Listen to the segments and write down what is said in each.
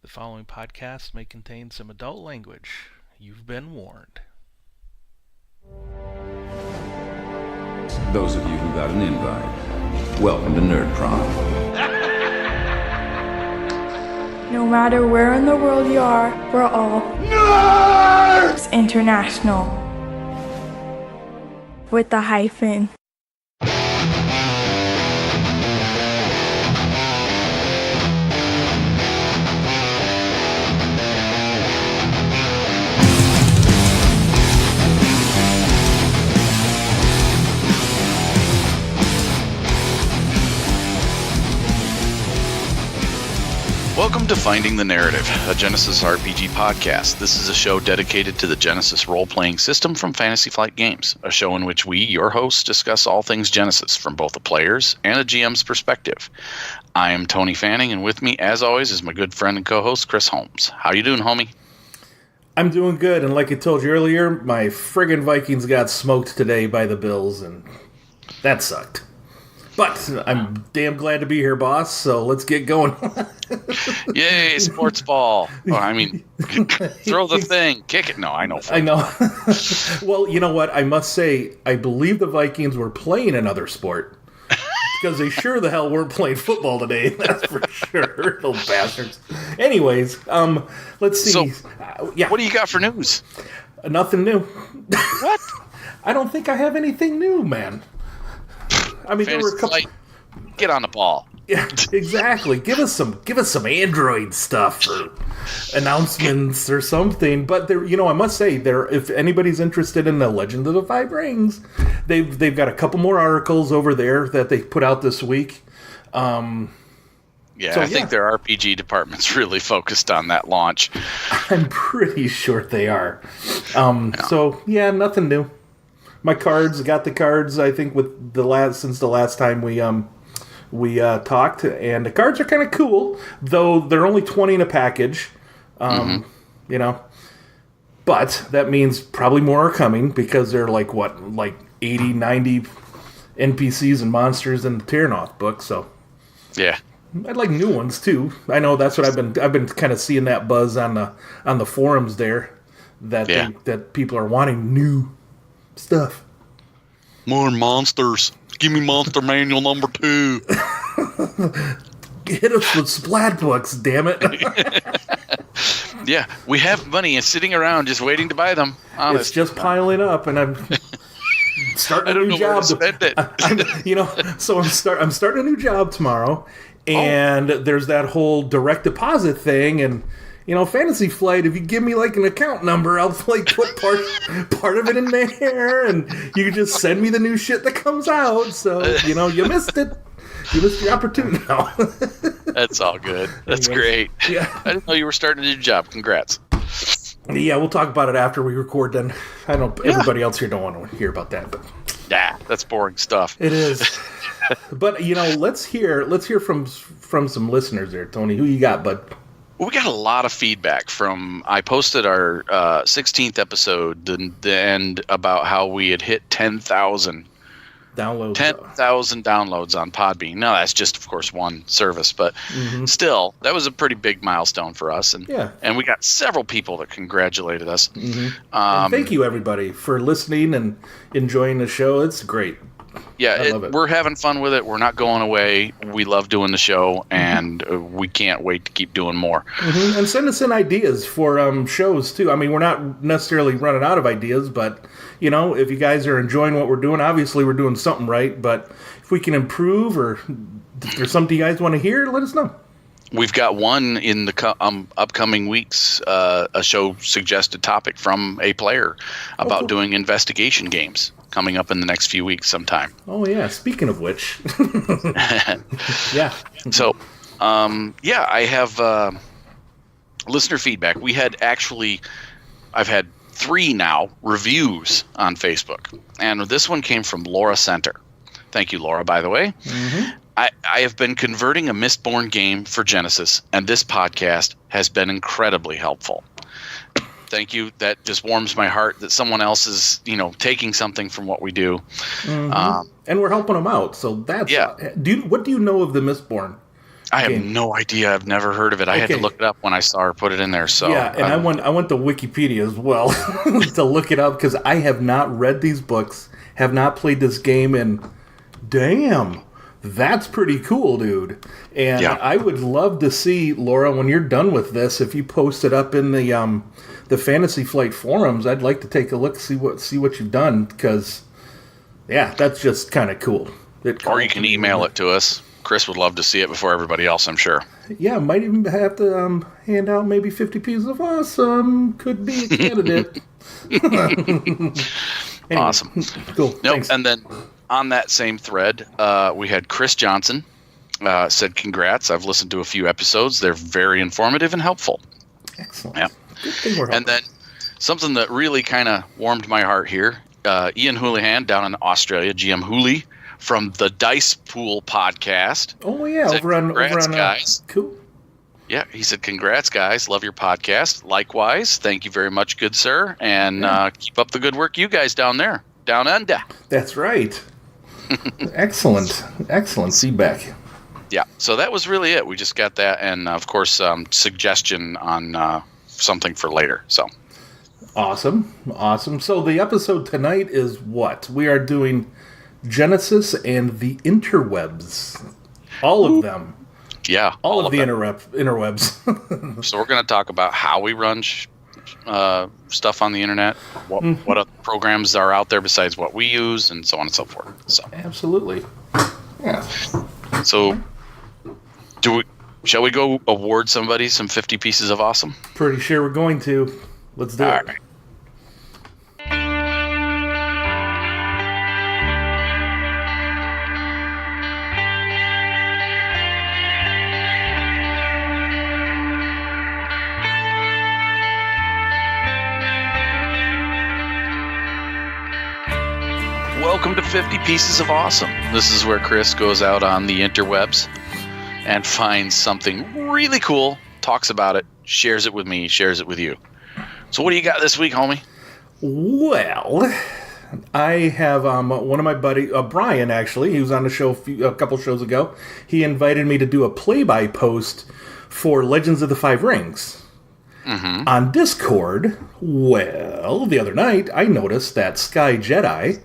following podcast may contain some adult language. You've been warned. Those of you who got an invite, welcome to Nerd Prom. No matter where in the world you are, we're all Nerds International. With the hyphen. Welcome to Finding the Narrative, a Genesys RPG podcast. This is a show dedicated to the Genesys role-playing system from Fantasy Flight Games, a show in which we, your hosts, discuss all things Genesys from both a player's and a GM's perspective. I am Tony Fanning, and with me, as always, is my good friend and co-host, Chris Holmes. How you doing, homie? I'm doing good, and like I told you earlier, my friggin' Vikings got smoked today by the Bills, and that sucked. But I'm damn glad to be here, boss, so let's get going. Yay, sports ball. Oh, I mean, throw the thing, kick it. No, I know. I know. Well, you know what? I must say, I believe the Vikings were playing another sport. Because they sure the hell weren't playing football today, that's for sure. Those bastards. Anyways, let's see. So, yeah. What do you got for news? Nothing new. What? I don't think I have anything new, man. I mean, there were a couple. Get on the ball. Yeah, exactly. Give us some Android stuff or announcements or something. But there, I must say, if anybody's interested in the Legend of the Five Rings, they've got a couple more articles over there that they put out this week. I think their RPG department's really focused on that launch. I'm pretty sure they are. So yeah, nothing new. My cards, got the cards, I think, since the last time we talked, and the cards are kind of cool, though they're only 20 in a package, But that means probably more are coming, because they're like 80, 90 NPCs and monsters in the Terranoth book, so. Yeah. I'd like new ones, too. I know that's what I've been kind of seeing that buzz on the forums there, that people are wanting new stuff. More monsters. Give me Monster Manual number 2. Hit us with Splat books, damn it. Yeah, we have money sitting around just waiting to buy them. Honest. It's just piling up, and I'm starting a new job. I'm starting a new job tomorrow, and there's that whole direct deposit thing, and Fantasy Flight, if you give me an account number, I'll put part of it in there, and you can just send me the new shit that comes out. So, you missed it. You missed your opportunity now. That's all good. That's great. Yeah. I didn't know you were starting a new job. Congrats. Yeah, we'll talk about it after we record then. I know everybody else here don't want to hear about that, but that's boring stuff. It is. But, let's hear from some listeners there, Tony. Who you got, bud? Well, we got a lot of feedback from. I posted our 16th episode, the end, about how we had hit 10,000 downloads. 10,000 downloads on Podbean. Now that's just, of course, one service, but still, that was a pretty big milestone for us. And we got several people that congratulated us. Mm-hmm. And thank you, everybody, for listening and enjoying the show. It's great. Yeah, I love it. We're having fun with it. We're not going away. We love doing the show, and we can't wait to keep doing more. Mm-hmm. And send us in ideas for shows, too. I mean, we're not necessarily running out of ideas, but, if you guys are enjoying what we're doing, obviously we're doing something right. But if we can improve, or if there's something you guys want to hear, let us know. We've got one in the upcoming weeks, a show suggested topic from a player about doing investigation games coming up in the next few weeks sometime. Oh, yeah. Speaking of which. Yeah. So, I have listener feedback. I've had 3 now reviews on Facebook. And this one came from Laura Center. Thank you, Laura, by the way. Mm-hmm. I have been converting a Mistborn game for Genesys, and this podcast has been incredibly helpful. Thank you. That just warms my heart that someone else is, taking something from what we do. Mm-hmm. And we're helping them out. So that's what do you know of the Mistborn? I have no idea. I've never heard of it. I had to look it up when I saw her put it in there. So yeah, and I went to Wikipedia as well to look it up because I have not read these books, have not played this game, and damn, that's pretty cool, dude. And I would love to see, Laura, when you're done with this, if you post it up in the Fantasy Flight forums, I'd like to take a look, see what you've done, because that's just kind of cool. Or you can email it to us. Chris would love to see it before everybody else, I'm sure. Yeah, might even have to hand out maybe 50 pieces of awesome. Could be a candidate. Anyway, awesome. Cool. Nope. Thanks. And then on that same thread, we had Chris Johnson said, "Congrats! I've listened to a few episodes. They're very informative and helpful." Excellent. Yeah. Good thing we're And then something that really kind of warmed my heart here, Ian Houlihan down in Australia, GM Hooley, from the Dice Pool Podcast. Oh, yeah, said, over on guys. Cool. Yeah, he said, "Congrats, guys. Love your podcast. Likewise. Thank you very much, good sir. And keep up the good work you guys down there. Down under." That's right. Excellent feedback. Yeah, so that was really it. We just got that, and of course, suggestion on something for later. So Awesome. So the episode tonight is what? We are doing Genesys and the Interwebs. All of them. Yeah. All of the them. Interwebs. So we're going to talk about how we run stuff on the internet, what other programs are out there besides what we use, and so on and so forth. So Absolutely. Yeah. So shall we go award somebody some 50 pieces of awesome? Pretty sure we're going to. Let's do it. All right. Welcome to 50 Pieces of Awesome. This is where Chris goes out on the interwebs and finds something really cool, talks about it, shares it with me, shares it with you. So what do you got this week, homie? Well, I have one of my buddies, Brian, actually. He was on the show a couple shows ago. He invited me to do a play-by post for Legends of the Five Rings. Mm-hmm. On Discord. Well, the other night, I noticed that Sky Jedi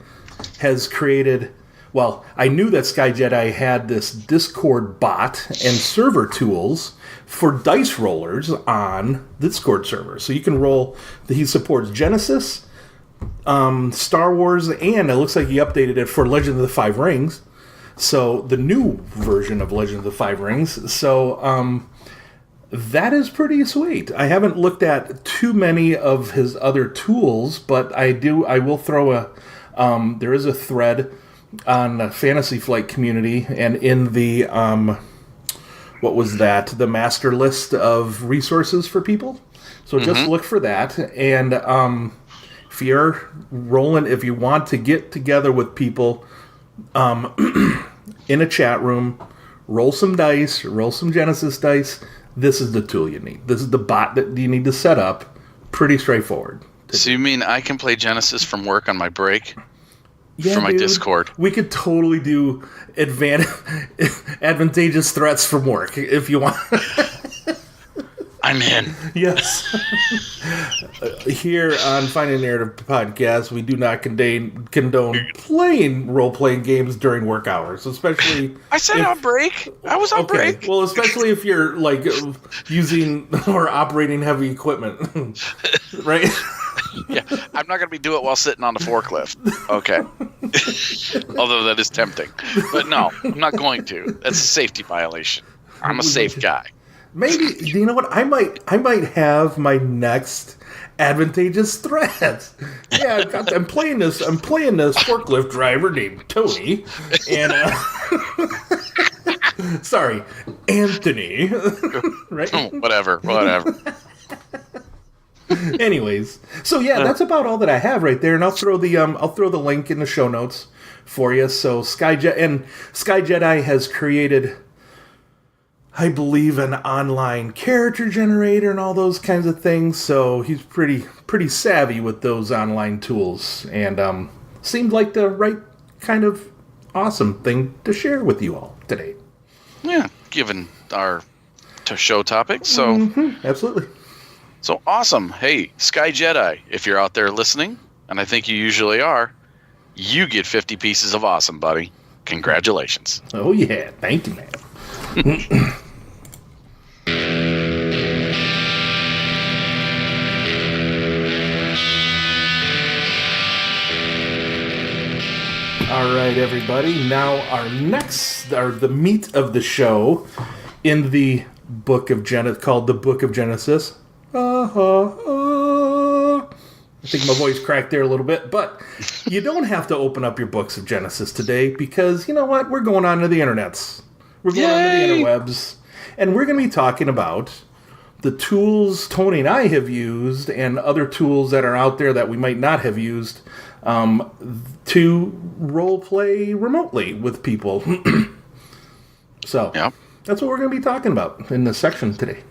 has created... Well, I knew that Sky Jedi had this Discord bot and server tools for dice rollers on the Discord server. So you can roll... He supports Genesys, Star Wars, and it looks like he updated it for Legend of the Five Rings. So the new version of Legend of the Five Rings. So that is pretty sweet. I haven't looked at too many of his other tools, but I will throw a... there is a thread on the Fantasy Flight community, and in the what was that? The master list of resources for people. So just look for that, and if you're rolling, if you want to get together with people in a chat room, roll some dice, roll some Genesys dice. This is the tool you need. This is the bot that you need to set up. Pretty straightforward. So you mean I can play Genesys from work on my break? Yeah, for my dude, Discord. We could totally do advantageous threats from work if you want. I'm in. Yes. Here on Finding the Narrative Podcast, we do not condone playing role-playing games during work hours, especially... I said on break. I was on break. Well, especially if you're, like, using or operating heavy equipment, right? Yeah, I'm not going to be doing it while sitting on the forklift. Okay. Although that is tempting. But no, I'm not going to. That's a safety violation. I'm a safe guy. Maybe, you know what? I might have my next advantageous threat. Yeah, I'm playing this forklift driver named Tony, and sorry, Anthony. Right? Whatever. Anyways, so yeah, that's about all that I have right there, and I'll throw the link in the show notes for you. So Sky Jedi has created, I believe, an online character generator and all those kinds of things. So he's pretty savvy with those online tools, and seemed like the right kind of awesome thing to share with you all today. Yeah, given our show topic. So, absolutely. So awesome. Hey, Sky Jedi, if you're out there listening, and I think you usually are, you get 50 pieces of awesome, buddy. Congratulations. Oh, yeah. Thank you, man. All right, everybody. Now the meat of the show in the book of called the Book of Genesis. I think my voice cracked there a little bit, but you don't have to open up your books of Genesis today because, you know what? We're going on to the internets. We're going on to the interwebs, and we're going to be talking about the tools Tony and I have used and other tools that are out there that we might not have used to role play remotely with people. So that's what we're going to be talking about in this section today.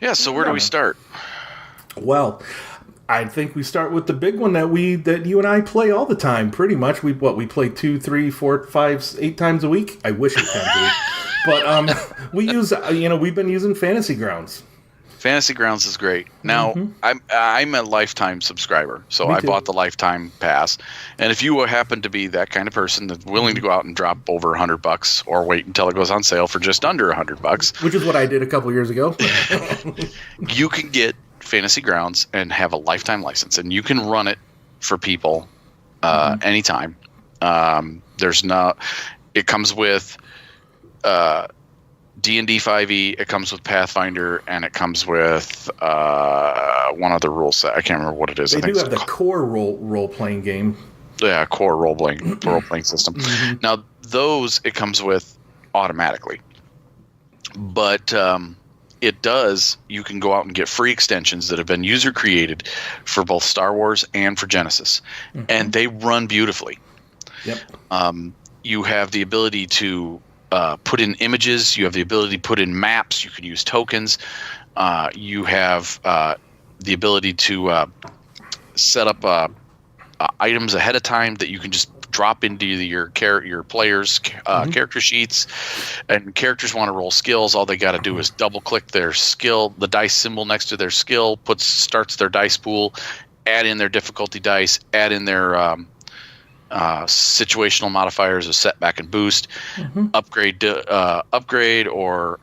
Yeah, so where do we start? Well, I think we start with the big one that you and I play all the time, pretty much. We play 2, 3, 4, 5, 8 times a week. I wish 8 times a week. But we use, we've been using Fantasy Grounds. Fantasy Grounds is great. Now, I'm a lifetime subscriber, so I bought the lifetime pass. And if you happen to be that kind of person that's willing to go out and drop over $100 or wait until it goes on sale for just under $100, which is what I did a couple years ago, you can get Fantasy Grounds and have a lifetime license, and you can run it for people anytime. It comes with D&D 5e, it comes with Pathfinder, and it comes with one other rule set. I can't remember what it is. They do have the core role-playing game. Yeah, core role-playing system. Now, those it comes with automatically. But you can go out and get free extensions that have been user-created for both Star Wars and for Genesis. And they run beautifully. Yep. You have the ability to put in images. You have the ability to put in maps. You can use tokens. You have the ability to set up items ahead of time that you can just drop into your players' character sheets. And characters want to roll skills. All they got to do is double click their skill, the dice symbol next to their skill, starts their dice pool, add in their difficulty dice, add in their situational modifiers of setback and boost, upgrade or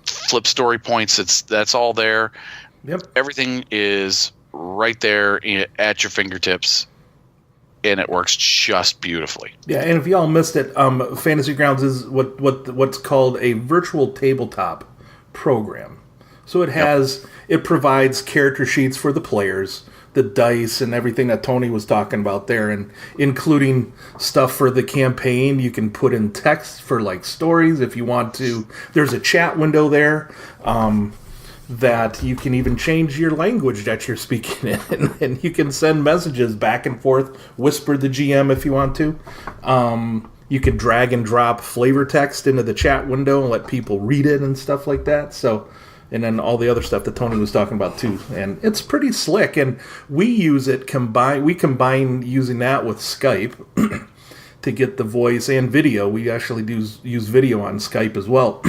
flip story points. That's all there. Yep. Everything is right there at your fingertips, and it works just beautifully. Yeah, and if y'all missed it, Fantasy Grounds is what's called a virtual tabletop program. So it provides character sheets for the players, the dice and everything that Tony was talking about there, and including stuff for the campaign. You can put in text for like stories if you want to. There's a chat window there that you can even change your language that you're speaking in, and you can send messages back and forth, whisper the GM if you want to. You could drag and drop flavor text into the chat window and let people read it and stuff like that. So, and then all the other stuff that Tony was talking about too. And it's pretty slick. And we use it we combine using that with Skype to get the voice and video. We actually use video on Skype as well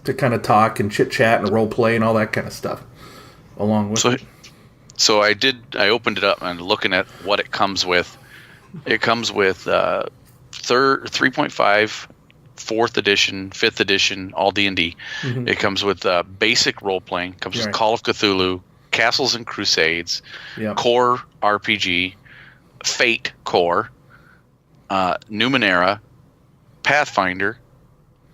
to kind of talk and chit chat and role play and all that kind of stuff along with it. So I opened it up and looking at what it comes with. It comes with 3.5, 4th edition, 5th edition, all D&D. It comes with basic role-playing. It comes with Call of Cthulhu, Castles and Crusades, Core RPG, Fate Core, Numenera, Pathfinder,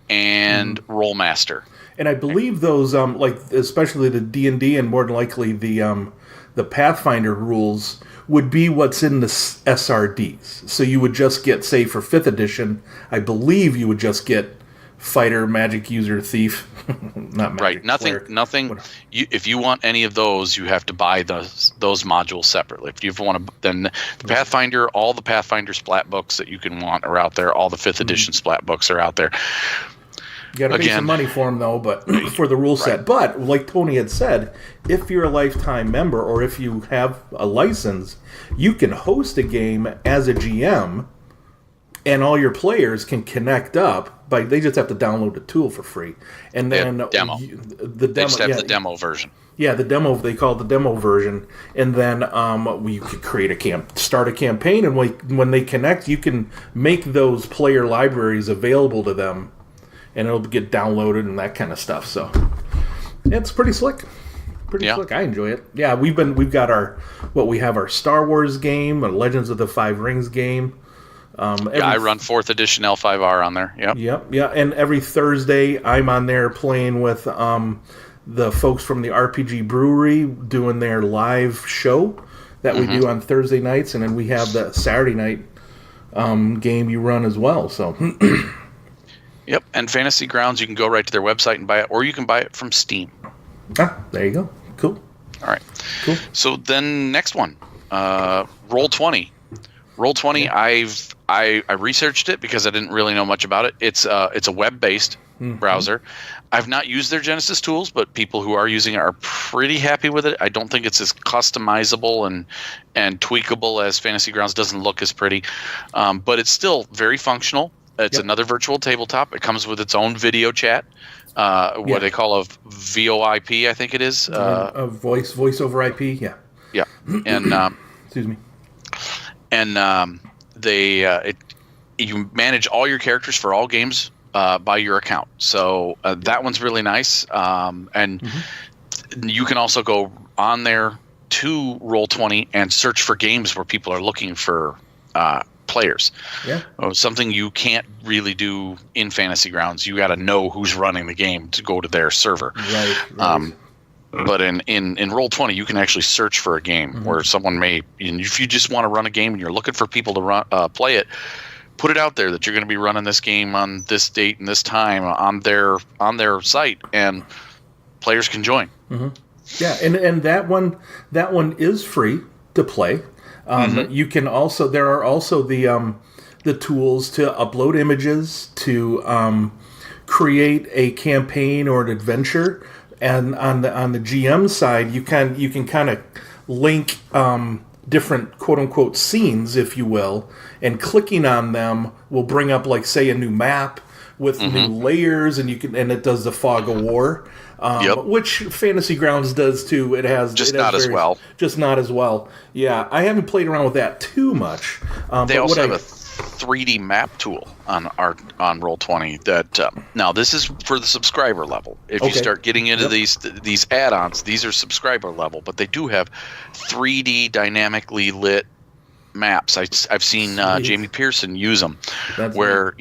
and Rollmaster. And I believe those, especially the D&D and more than likely the Pathfinder rules would be what's in the SRDs. So you would just get, say, for 5th edition, I believe you would just get Fighter, Magic User, Thief. Not Magic. Right. Nothing. If you want any of those, you have to buy those modules separately. If you want to, then the Pathfinder, all the Pathfinder splat books that you can want are out there. All the 5th edition splat books are out there. You got to pay some money for them, though, but for the rule set. But like Tony had said, if you're a lifetime member or if you have a license, you can host a game as a GM, and all your players can connect up They just have to download the tool for free, and then demo. The demo. They just have the demo version. Yeah, the demo. They call it the demo version, and then we could start a campaign, and when they connect, you can make those player libraries available to them, and it'll get downloaded and that kind of stuff. So it's pretty slick. Slick. I enjoy it. Yeah, we've got our Star Wars game, a Legends of the Five Rings game. I run 4th edition L5R on there. Yep. Yeah. And every Thursday, I'm on there playing with the folks from the RPG Brewery doing their live show that we do on Thursday nights, and then we have the Saturday night game you run as well. So. Yep. And Fantasy Grounds, you can go right to their website and buy it, or you can buy it from Steam. Ah, there you go. Cool. All right. Cool. So then next one, Roll20. Roll20, I researched it because I didn't really know much about it. It's a web-based browser. I've not used their Genesys tools, but people who are using it are pretty happy with it. I don't think it's as customizable and tweakable as Fantasy Grounds. Doesn't look as pretty, but it's still very functional. It's another virtual tabletop. It comes with its own video chat. What they call a VoIP, I think it is. A voice over IP, yeah. Yeah, and excuse me. And you manage all your characters for all games by your account. So that one's really nice. And you can also go on there to Roll20 and search for games where people are looking for players. Yeah. Something you can't really do in Fantasy Grounds. You got to know who's running the game to go to their server. Right. But in Roll20, you can actually search for a game where someone may. And if you just want to run a game and you're looking for people to play it, put it out there that you're going to be running this game on this date and this time on their site, and players can join. Yeah, and that one is free to play. You can also there are also the tools to upload images, to create a campaign or an adventure, and on the GM side you can kind of link different quote unquote scenes, if you will, and clicking on them will bring up, like, say, a new map with new layers, and it does the Fog of War. Which Fantasy Grounds does too. Just not as well. Yeah, I haven't played around with that too much. They also have a 3D map tool on Roll20 that now this is for the subscriber level. If you start getting into these add-ons, these are subscriber level, but they do have 3D dynamically lit maps. I've seen Jamie Pearson use them. Where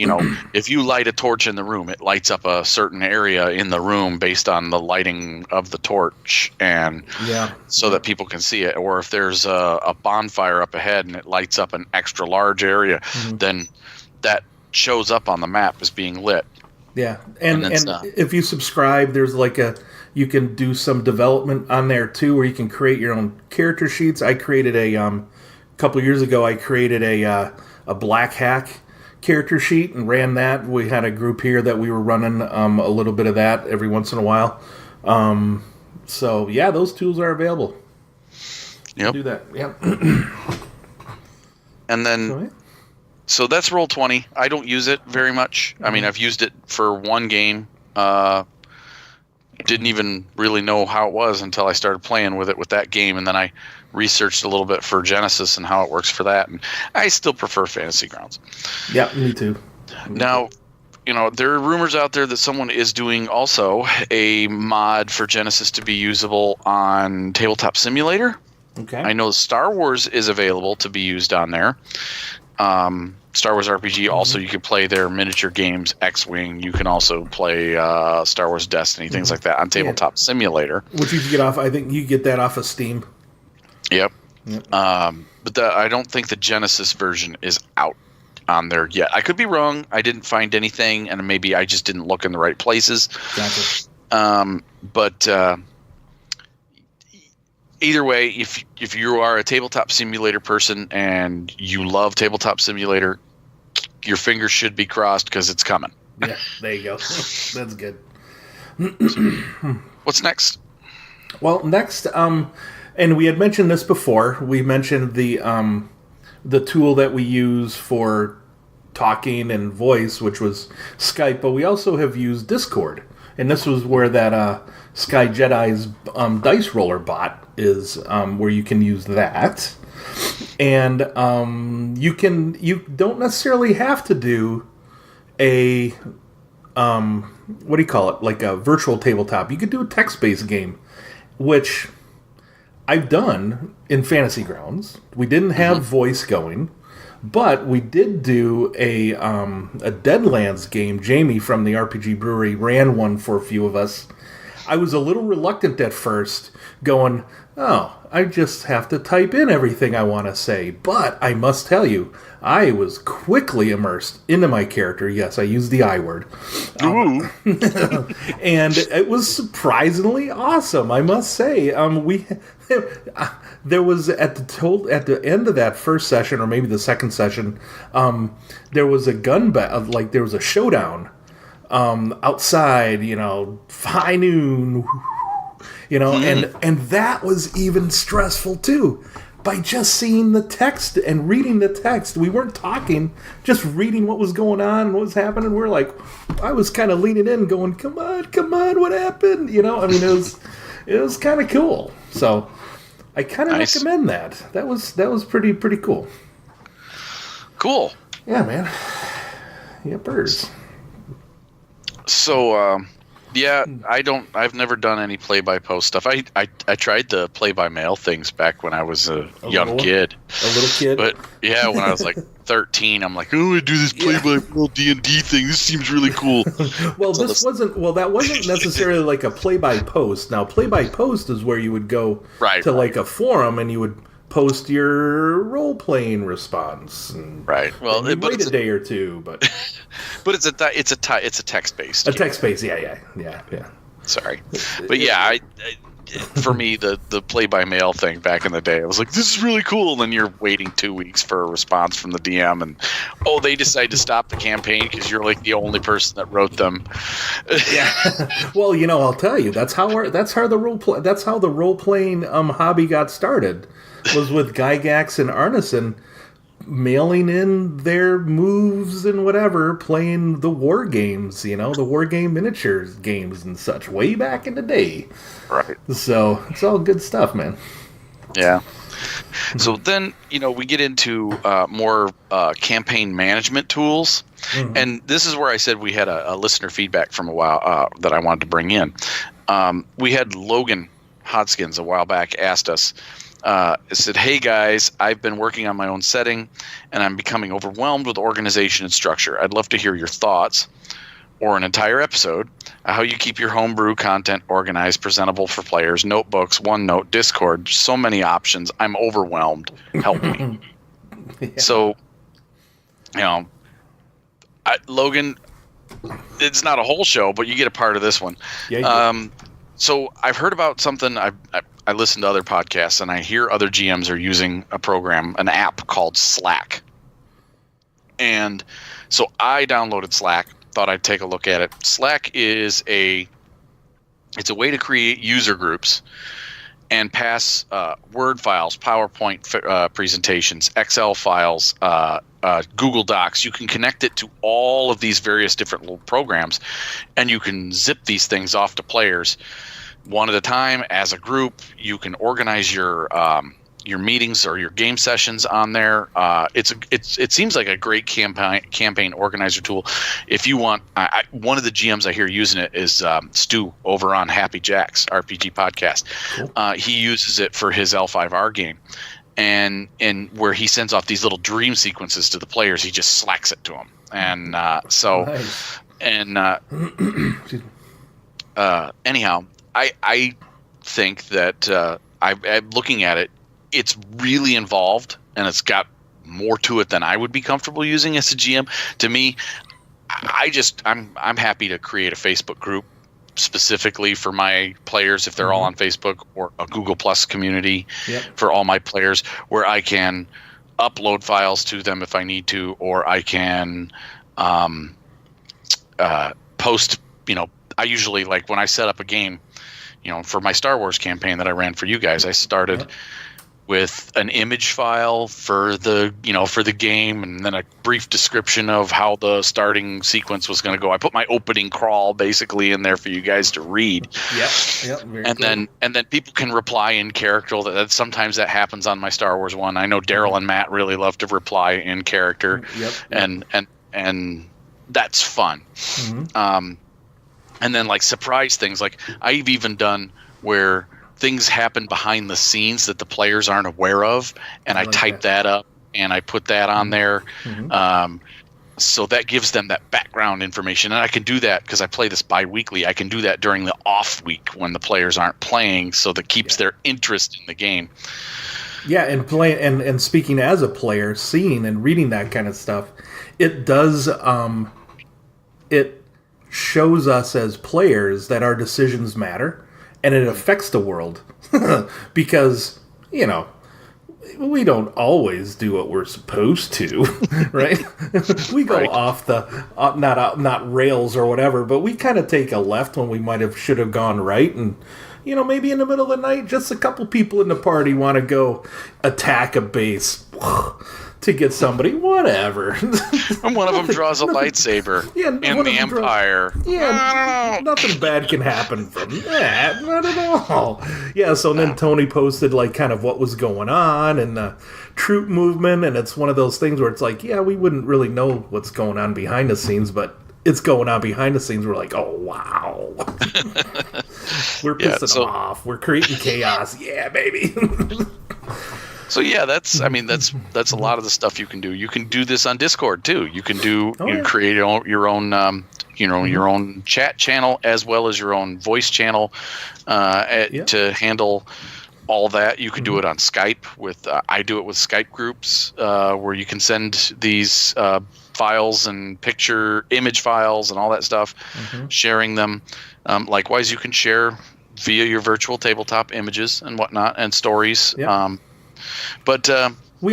if you light a torch in the room, it lights up a certain area in the room based on the lighting of the torch, and so that people can see it. Or if there's a bonfire up ahead and it lights up an extra large area, then that shows up on the map as being lit. Yeah, and if you subscribe, there's you can do some development on there too, where you can create your own character sheets. I created a couple of years ago, I created a Black Hack character sheet and ran that. We had a group here that we were running a little bit of that every once in a while. So yeah, those tools are available. Yep. Do that. Yep. And then, so that's Roll20. I don't use it very much. I mean, I've used it for one game. Didn't even really know how it was until I started playing with it with that game, and then I researched a little bit for Genesys and how it works for that, and I still prefer Fantasy Grounds. Yeah, me too. Now, there are rumors out there that someone is doing also a mod for Genesys to be usable on Tabletop Simulator. Okay. I know Star Wars is available to be used on there. Star Wars RPG, also you can play their miniature games, X-Wing. You can also play Star Wars Destiny, things like that on Tabletop Simulator. Which you can get off, I think you get that off of Steam. Yep. But I don't think the Genesys version is out on there yet. I could be wrong. I didn't find anything, and maybe I just didn't look in the right places. Gotcha. But either way, if you are a Tabletop Simulator person and you love Tabletop Simulator, your fingers should be crossed because it's coming. Yeah, there you go. That's good. What's next? Well, next, and we had mentioned this before. We mentioned the tool that we use for talking and voice, which was Skype, but we also have used Discord. And this was where that Sky Jedi's dice roller bot is, where you can use that. And you don't necessarily have to do a what do you call it? Like a virtual tabletop. You could do a text-based game, which I've done in Fantasy Grounds. We didn't have voice going, but we did do a Deadlands game. Jamie from the RPG Brewery ran one for a few of us. I was a little reluctant at first, going, oh, I just have to type in everything I want to say. But I must tell you, I was quickly immersed into my character. Yes, I used the I word. And it was surprisingly awesome, I must say. There was at the end of that first session, or maybe the second session, there was a gun battle, like there was a showdown outside, high noon, and that was even stressful too. By just seeing the text and reading the text, we weren't talking, just reading what was going on and what was happening. We're like, I was kind of leaning in, going, "Come on, what happened?" It was kind of cool. So I kind of recommend that. That was pretty cool. Cool. Yeah, man. Yeah, birds. So, I've never done any play-by-post stuff. I tried the play-by-mail things back when I was a young kid. A little kid? But, yeah, when I was like 13, I'm like, oh, I do this play-by-mail D&D thing. This seems really cool. That wasn't necessarily like a play-by-post. Now, play-by-post is where you would go to like a forum and you would post your role-playing response. Right. Well, wait a day or two, but but it's a text-based. A text-based, yeah. Sorry, but yeah, for me, the play-by-mail thing back in the day, I was like, this is really cool. And then you're waiting 2 weeks for a response from the DM, and they decide to stop the campaign because you're like the only person that wrote them. Yeah. Well, I'll tell you, that's how the role-playing hobby got started. Was with Gygax and Arneson mailing in their moves and whatever, playing the war games, the war game miniatures games and such, way back in the day. Right. So it's all good stuff, man. Yeah. So then, we get into more campaign management tools. Mm-hmm. And this is where I said we had a listener feedback from a while that I wanted to bring in. We had Logan Hodskins a while back asked us, it said, "Hey guys, I've been working on my own setting and I'm becoming overwhelmed with organization and structure. I'd love to hear your thoughts, or an entire episode, how you keep your homebrew content organized, presentable for players, notebooks, OneNote, Discord, so many options. I'm overwhelmed. Help me." Yeah. So, Logan, it's not a whole show, but you get a part of this one. Yeah, so I've heard about something. I listen to other podcasts, and I hear other GMs are using an app called Slack. And so I downloaded Slack, thought I'd take a look at it. Slack is it's a way to create user groups and pass Word files, PowerPoint presentations, Excel files, Google Docs. You can connect it to all of these various different little programs, and you can zip these things off to players one at a time as a group. You can organize your meetings or your game sessions on there. It seems like a great campaign organizer tool. If you want, one of the GMs I hear using it is Stu over on Happy Jack's RPG Podcast. Cool. He uses it for his L5R game, and where he sends off these little dream sequences to the players, he just slacks it to them. And nice. Anyhow, I think that I'm looking at it. It's really involved, and it's got more to it than I would be comfortable using as a GM. To me, I'm happy to create a Facebook group specifically for my players if they're all on Facebook, or a Google Plus community for all my players, where I can upload files to them if I need to, or I can post. I usually, like, when I set up a game, for my Star Wars campaign that I ran for you guys, I started with an image file for the game, and then a brief description of how the starting sequence was going to go. I put my opening crawl basically in there for you guys to read. Yep. And then people can reply in character. That sometimes that happens on my Star Wars one. I know Daryl and Matt really love to reply in character. Yep. And that's fun. Mm-hmm. And then like surprise things, like I've even done where things happen behind the scenes that the players aren't aware of, and I type that up and I put that on there. Mm-hmm. So that gives them that background information, and I can do that because I play this bi-weekly. I can do that during the off week when the players aren't playing, so that keeps their interest in the game. Yeah, and speaking as a player, seeing and reading that kind of stuff, it does it shows us as players that our decisions matter, and it affects the world because we don't always do what we're supposed to, right? We go off the not rails or whatever, but we kind of take a left when we should have gone right, and maybe in the middle of the night, just a couple people in the party want to go attack a base to get somebody, whatever. And one of them draws a lightsaber in the Empire. Nothing bad can happen from that, not at all. Yeah, so then Tony posted like kind of what was going on and the troop movement, and it's one of those things where it's like, yeah, we wouldn't really know what's going on behind the scenes, but it's going on behind the scenes. We're like, oh wow. We're pissing off. We're creating chaos. Yeah, baby. So yeah, that's a lot of the stuff you can do. You can do this on Discord too. You can create your own your own chat channel as well as your own voice channel to handle all that. You can do it on Skype I do it with Skype groups where you can send these files and image files and all that stuff, sharing them. Likewise, you can share via your virtual tabletop images and whatnot and stories. Yeah. But we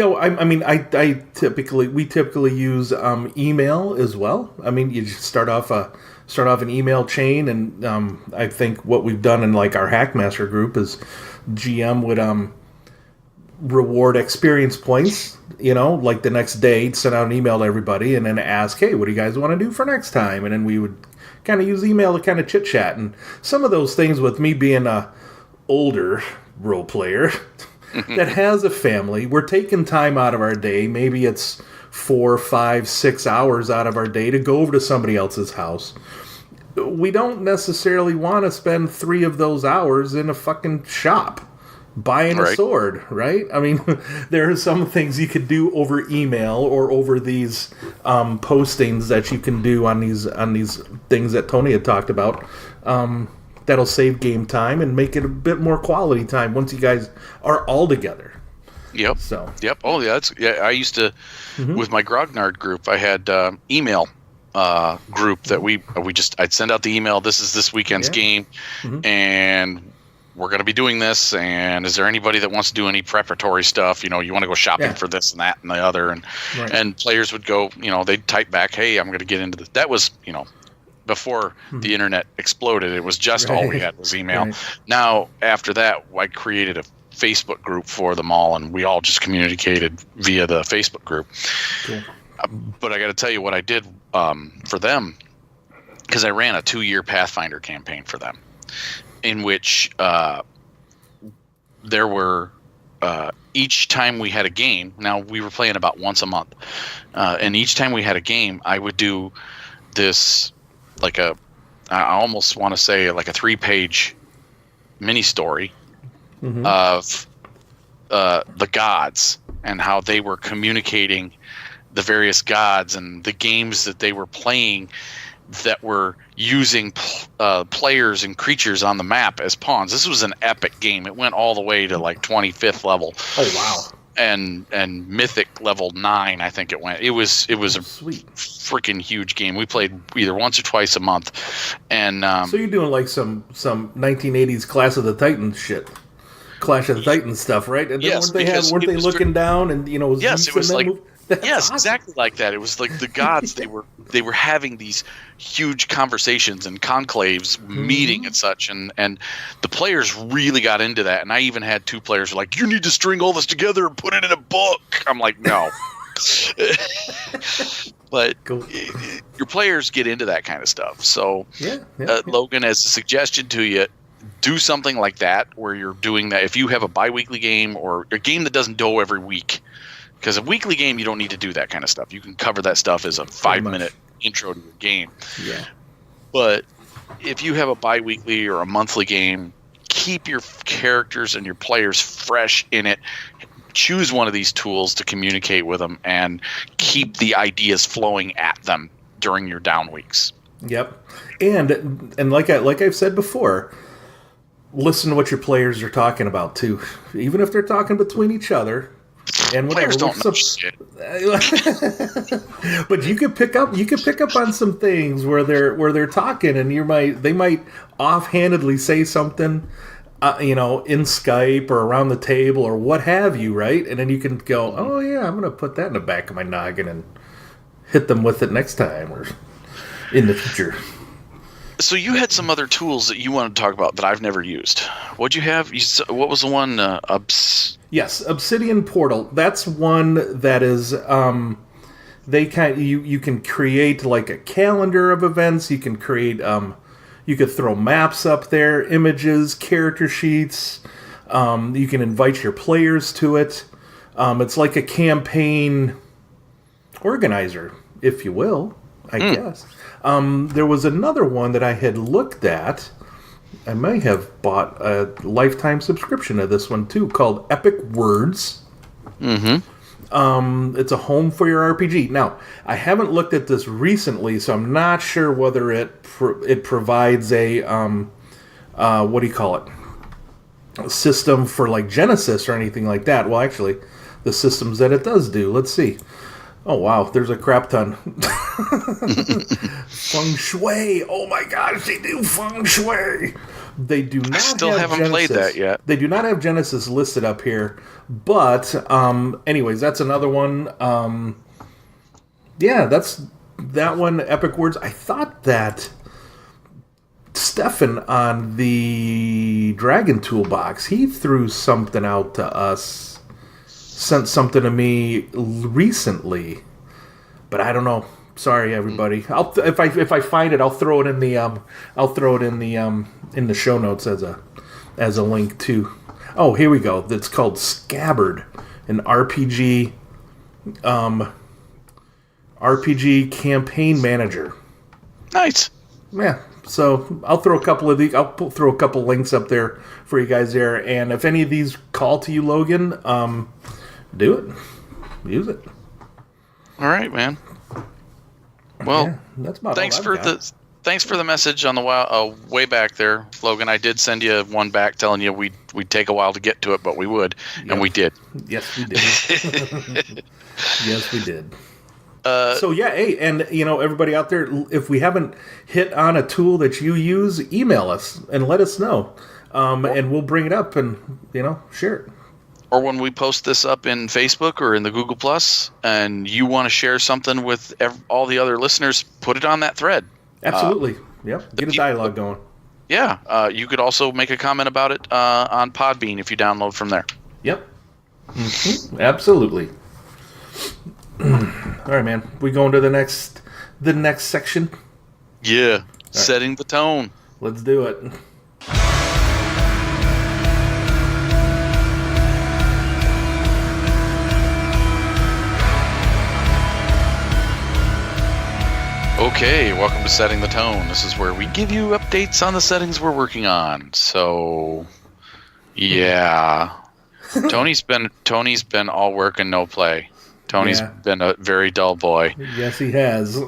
typically use email as well. I mean, you just start off an email chain, and I think what we've done in like our Hackmaster group is GM would reward experience points. Like the next day, send out an email to everybody, and then ask, hey, what do you guys want to do for next time? And then we would kind of use email to kind of chit chat, and some of those things with me being a older role player. That has a family. We're taking time out of our day. Maybe it's 4, 5, 6 hours out of our day to go over to somebody else's house. We don't necessarily want to spend 3 of those hours in a fucking shop buying a sword, right? I mean, there are some things you could do over email or over these postings that you can do on these things that Tony had talked about. That'll save game time and make it a bit more quality time once you guys are all together. Yep. So. Yep. Oh, yeah. I used to with my Grognard group. I had email group that I'd send out the email. This is this weekend's game, and we're going to be doing this. And is there anybody that wants to do any preparatory stuff? You want to go shopping for this and that and the other, and players would go. They'd type back, "Hey, I'm going to get into this." That was before the internet exploded. It was just all we had was email. Now, after that, I created a Facebook group for them all, and we all just communicated via the Facebook group. Cool. But I got to tell you what I did for them, because I ran a 2-year Pathfinder campaign for them, in which there were each time we had a game. Now, we were playing about once a month, and each time we had a game, I would do this I almost want to say like a 3-page mini story of the gods and how they were communicating the various gods and the games that they were playing that were using players and creatures on the map as pawns. This was an epic game. It went all the way to like 25th level. Oh wow. And mythic level 9, I think it went. It was a freaking huge game. We played either once or twice a month, and so you're doing like some 1980s Clash of the Titans shit, Clash of the Titans stuff, right? And yes, weren't they looking down and yes, it was like Yes, exactly like that. It was like the gods. They were having these huge conversations and conclaves, meeting and such, and the players really got into that. And I even had 2 players who were like, "You need to string all this together and put it in a book." I'm like, no. But your players get into that kind of stuff. So, Logan, as a suggestion to you, do something like that where you're doing that. If you have a bi-weekly game or a game that doesn't go every week. Because a weekly game, you don't need to do that kind of stuff. You can cover that stuff as a 5-minute intro to your game. Yeah. But if you have a bi-weekly or a monthly game, keep your characters and your players fresh in it. Choose one of these tools to communicate with them and keep the ideas flowing at them during your down weeks. Yep. And like I've said before, listen to what your players are talking about too. Even if they're talking between each other. And whatever. Players don't know shit. But you could pick up on some things where they're talking, and they might offhandedly say something, in Skype or around the table or what have you, right? And then you can go, oh yeah, I'm gonna put that in the back of my noggin and hit them with it next time or in the future. So you had some other tools that you wanted to talk about that I've never used. What'd you have? What was the one? Yes, Obsidian Portal. That's one that is. You can create like a calendar of events. You can create. You could throw maps up there, images, character sheets. You can invite your players to it. It's like a campaign organizer, if you will, I guess. There was another one that I had looked at. I may have bought a lifetime subscription to this one too, called Epic Words. Mm-hmm. It's a home for your RPG. Now, I haven't looked at this recently, so I'm not sure whether it provides a what do you call it? A system for like Genesys or anything like that. Well, actually, the systems that it does do. Let's see. Oh, wow, there's a crap ton. Feng Shui. Oh, my gosh, they do Feng Shui. They do not. I still haven't Genesys. Played that yet. They do not have Genesys listed up here. But, anyways, that's another one. That's that one, Epic Words. I thought that Stefan on the Dragon Toolbox, he threw something out to us. Sent something to me recently, but I don't know. Sorry, everybody. If I find it, I'll throw it in the in the show notes as a link too. Oh, here we go. It's called Scabbard, an RPG campaign manager. Nice. Yeah. So I'll throw a couple of these. I'll throw a couple links up there for you guys there. And if any of these call to you, Logan, do it. Use it. All right, man. Well, yeah, that's about thanks for the message on the way back there, Logan. I did send you one back telling you we'd take a while to get to it, but we would, and we did. Yes, we did. Yes, we did. So yeah, hey, and everybody out there, if we haven't hit on a tool that you use, email us and let us know, and we'll bring it up and share it. Or when we post this up in Facebook or in the Google Plus, and you want to share something with all the other listeners, put it on that thread. Absolutely. Yep. Get a dialogue going. Yeah. You could also make a comment about it on Podbean if you download from there. Yep. Mm-hmm. Absolutely. All right, man. We going to the next section? Yeah. Right. Setting the tone. Let's do it. Okay, welcome to Setting the Tone. This is where we give you updates on the settings we're working on. So, yeah. Tony's been all work and no play. Tony's been a very dull boy. Yes, he has.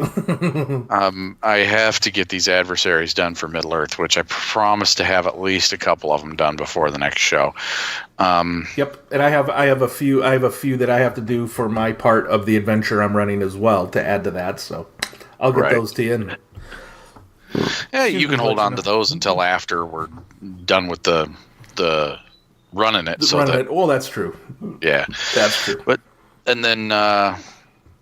I have to get these adversaries done for Middle-earth, which I promise to have at least a couple of them done before the next show. Yep, and I have a few that I have to do for my part of the adventure I'm running as well to add to that. So I'll get those to you. Yeah, you can hold on to those until after we're done with the running it. Well, that's true. Yeah, that's true. And then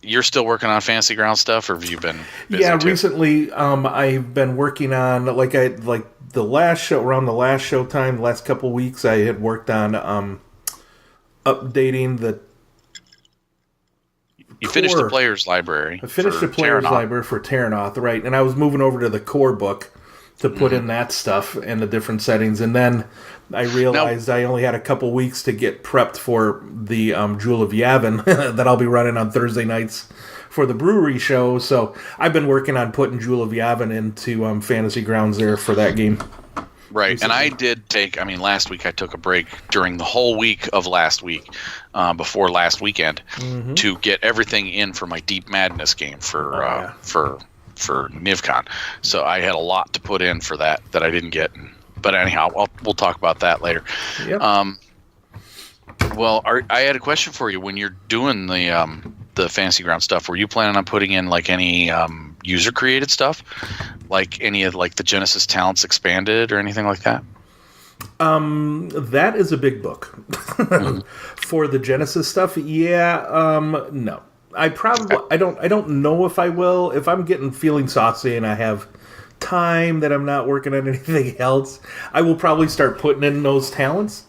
you're still working on Fantasy Ground stuff, or have you been busy too? Recently I've been working on the last show, around the last showtime, the last couple weeks I had worked on updating the You finished the player's library. I finished the player's library for Terranoth, right, and I was moving over to the core book to put in that stuff and the different settings, and then I realized I only had a couple weeks to get prepped for the Jewel of Yavin that I'll be running on Thursday nights for the brewery show, so I've been working on putting Jewel of Yavin into Fantasy Grounds there for that game. Right, recently. and I did take, last week I took a break during the whole week of last week, before last weekend, to get everything in for my Deep Madness game for NivCon. So I had a lot to put in for that I didn't get. But anyhow, we'll talk about that later. Yep. Well, I had a question for you. When you're doing the Fantasy Ground stuff, were you planning on putting in like any user created stuff, like any of like the Genesys Talents Expanded or anything like that? That is a big book for the Genesys stuff. Yeah, no. I probably I don't know if I will. If I'm feeling saucy and I have time that I'm not working on anything else, I will probably start putting in those talents.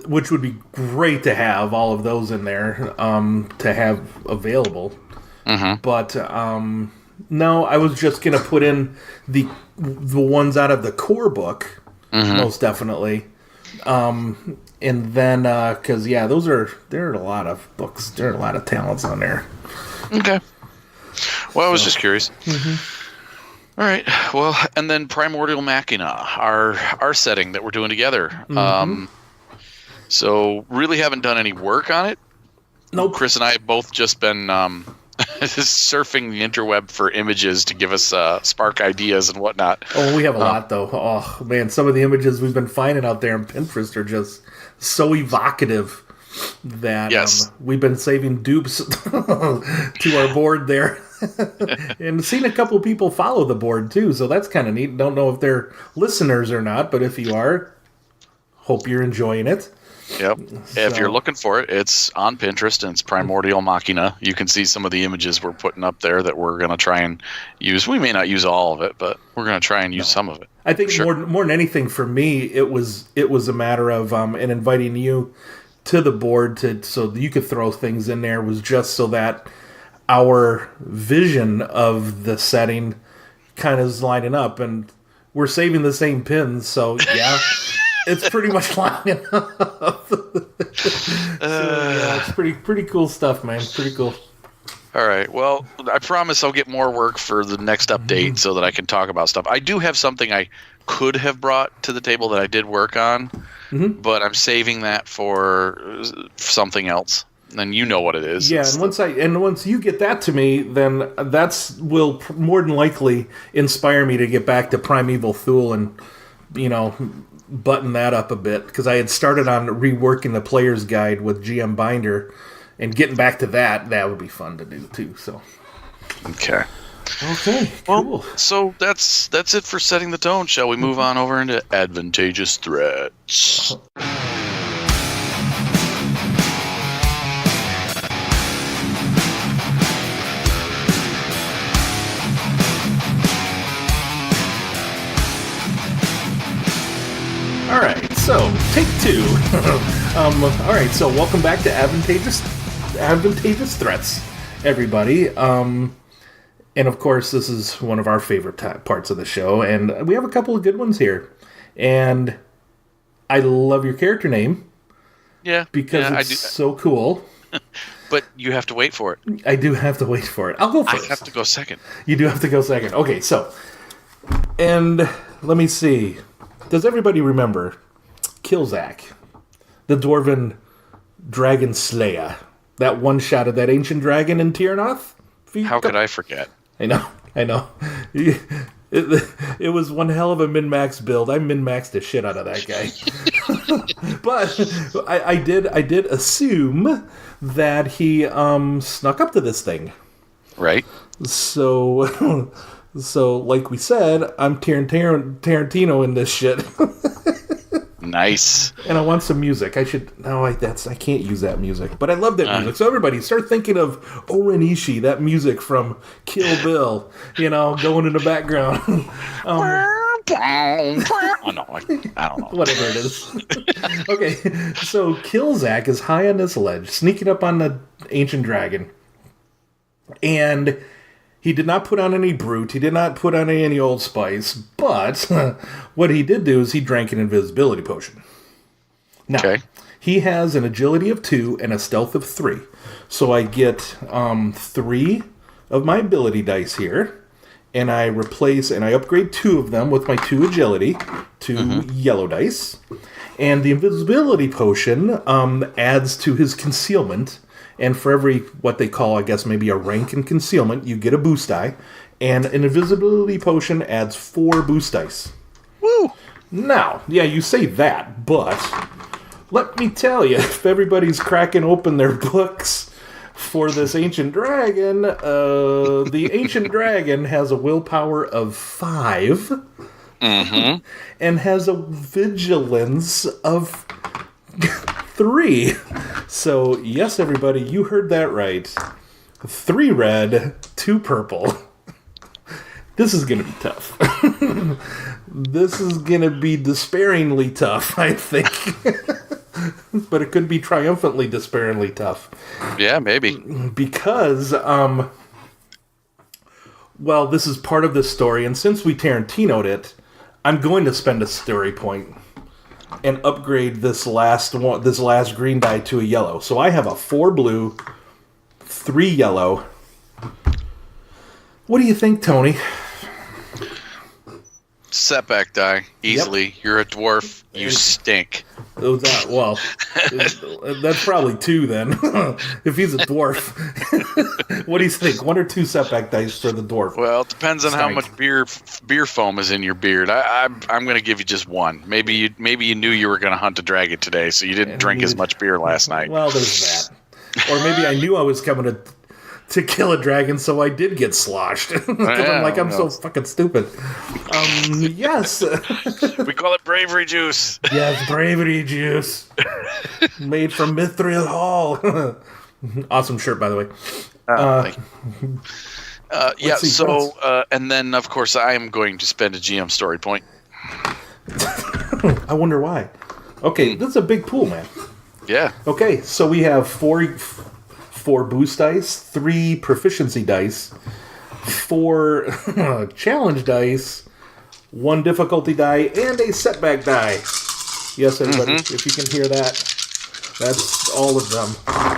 Which would be great to have all of those in there to have available. But no, I was just gonna put in the ones out of the core book, most definitely. And then because there are a lot of books, there are a lot of talents on there. Okay. Well, I was just curious. All right. Well, and then Primordial Machina, our setting that we're doing together. So really haven't done any work on it. Nope. Chris and I have both just been surfing the interweb for images to give us spark ideas and whatnot. Oh, we have a lot though. Oh man, some of the images we've been finding out there on Pinterest are just so evocative that we've been saving dupes to our board there. And seen a couple people follow the board too, so that's kind of neat. Don't know if they're listeners or not, but if you are, hope you're enjoying it. Yep. If you're looking for it, it's on Pinterest and it's Primordial Machina. You can see some of the images we're putting up there that we're going to try and use. We may not use all of it, but we're going to try and use some of it. I think more than anything for me, it was a matter of and inviting you to the board so that you could throw things in there was just so that our vision of the setting kind of is lining up, and we're saving the same pins, so yeah. It's pretty much lining up. It's pretty cool stuff, man. Pretty cool. All right. Well, I promise I'll get more work for the next update so that I can talk about stuff. I do have something I could have brought to the table that I did work on, but I'm saving that for something else. And you know what it is. Yeah, and once you get that to me, then will more than likely inspire me to get back to Primeval Thule and button that up a bit, because I had started on reworking the player's guide with GM Binder, and getting back to that would be fun to do too. So okay, cool. Well, so that's it for setting the tone. Shall we move on over into Advantageous Threats? All right, so take two. All right, so welcome back to Advantageous Threats, everybody. And of course, this is one of our favorite parts of the show, and we have a couple of good ones here. And I love your character name. Yeah, because it's so cool. But you have to wait for it. I do have to wait for it. I'll go first. I have to go second. You do have to go second. Okay, so, and let me see. Does everybody remember Kilzak, the Dwarven Dragon Slayer? That one shot of that ancient dragon in Tiernoth? How could I forget? I know. It was one hell of a min-max build. I min-maxed the shit out of that guy. But I did assume that he snuck up to this thing. Right. So like we said, I'm Tarantino in this shit. Nice. And I want some music. I can't use that music. But I love that music. So everybody, start thinking of Oren Ishii, that music from Kill Bill, going in the background. Oh, no, I don't know. Whatever it is. Okay, so Killzak is high on this ledge, sneaking up on the ancient dragon. And he did not put on any brute. He did not put on any Old Spice. But what he did do is he drank an invisibility potion. Now, he has an agility of 2 and a stealth of 3. So I get 3 of my ability dice here. And I upgrade 2 of them with my 2 agility, 2 yellow dice. And the invisibility potion adds to his concealment. And for every, what they call, I guess, maybe a rank in concealment, you get a boost die. And an invisibility potion adds 4 boost dice. Woo! Now, yeah, you say that, but let me tell you, if everybody's cracking open their books for this ancient dragon, the ancient dragon has a willpower of 5 and has a vigilance of 3. So, yes, everybody, you heard that right. 3 red, 2 purple. This is going to be tough. This is going to be despairingly tough, I think. But it could be triumphantly despairingly tough. Yeah, maybe. Because, this is part of this story, and since we Tarantino'd it, I'm going to spend a story point and upgrade this last green die to a yellow. So I have a 4 blue, 3 yellow. What do you think, Tony? Setback die, easily. Yep. You're a dwarf. You stink. That's probably 2 then. If he's a dwarf. What do you think? 1 or 2 setback dice for the dwarf? Well, it depends on how much beer foam is in your beard. I'm going to give you just 1. Maybe you knew you were going to hunt a dragon today, so you didn't drink as much beer last night. Well, there's that. Or maybe I knew I was coming to kill a dragon, so I did get sloshed. I'm so fucking stupid. Yes. We call it bravery juice. Yes, bravery juice. Made from Mithril Hall. Awesome shirt, by the way. Thank you. And then, of course, I am going to spend a GM story point. I wonder why. Okay, this is a big pool, man. Yeah. Okay, so we have 4 boost dice, 3 proficiency dice, 4 challenge dice, 1 difficulty die, and a setback die. Yes, everybody, if you can hear that, that's all of them.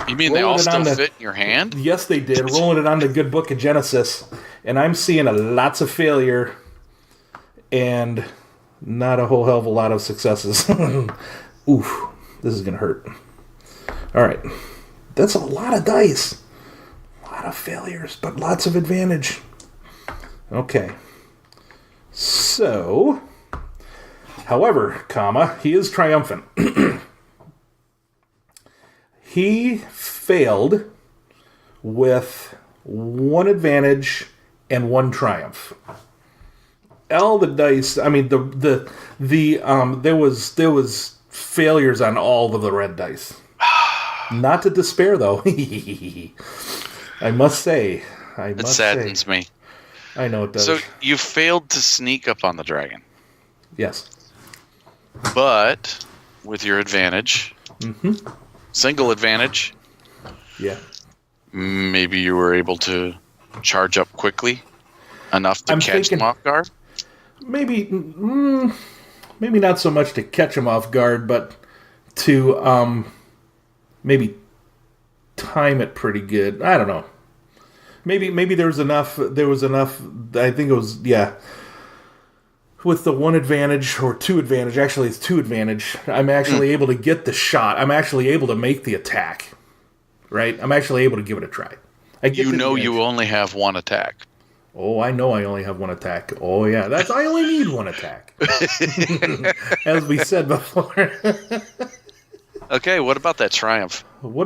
You mean they all still fit in your hand? Yes, they did. Rolling it on the good book of Genesis. And I'm seeing lots of failure and not a whole hell of a lot of successes. Oof, this is going to hurt. All right. That's a lot of dice. A lot of failures, but lots of advantage. Okay. So, however, he is triumphant. He failed with 1 advantage and 1 triumph. All the dice, I mean, there was failures on all of the red dice. Not to despair, though. I must say. It saddens me. I know it does. So you failed to sneak up on the dragon. Yes. But with your advantage, single advantage, yeah, maybe you were able to charge up quickly enough to catch him off guard? Maybe not so much to catch him off guard, but to maybe time it pretty good. I don't know. Maybe there was enough. I think it was, yeah. With the 1 advantage or 2 advantage, actually it's 2 advantage, I'm actually able to get the shot. I'm actually able to make the attack. Right? I'm actually able to give it a try. You only have 1 attack. Oh, I know I only have 1 attack. Oh, yeah. I only need 1 attack. As we said before. Okay, what about that triumph? Well,